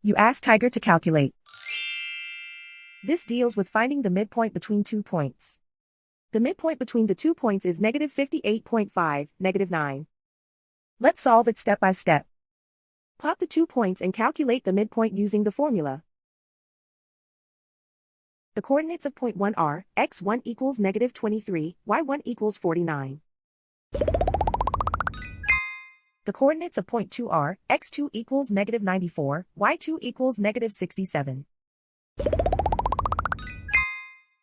You ask Tiger to calculate. This deals with finding the midpoint between 2 points. The midpoint between the 2 points is negative 58.5, negative 9. Let's solve it step by step. Plot the 2 points and calculate the midpoint using the formula. The coordinates of point 1 are, x1 equals negative 23, y1 equals 49. The coordinates of point 2 are, x2 equals negative 94, y2 equals negative 67.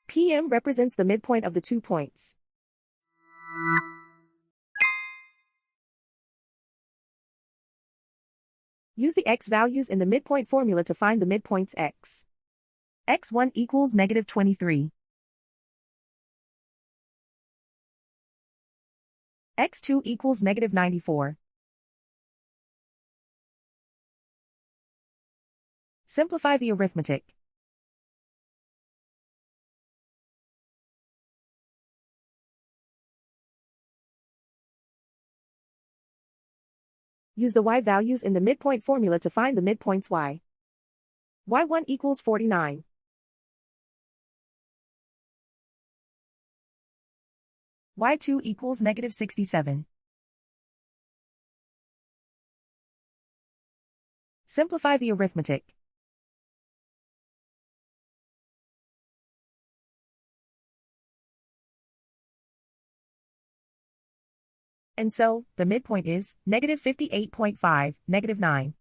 PM represents the midpoint of the 2 points. Use the x values in the midpoint formula to find the midpoints x. x1 equals negative 23. x2 equals negative 94. Simplify the arithmetic. Use the y values in the midpoint formula to find the midpoints y. y1 equals 49. y2 equals negative 67. Simplify the arithmetic. And so, the midpoint is negative 58.5, negative 9.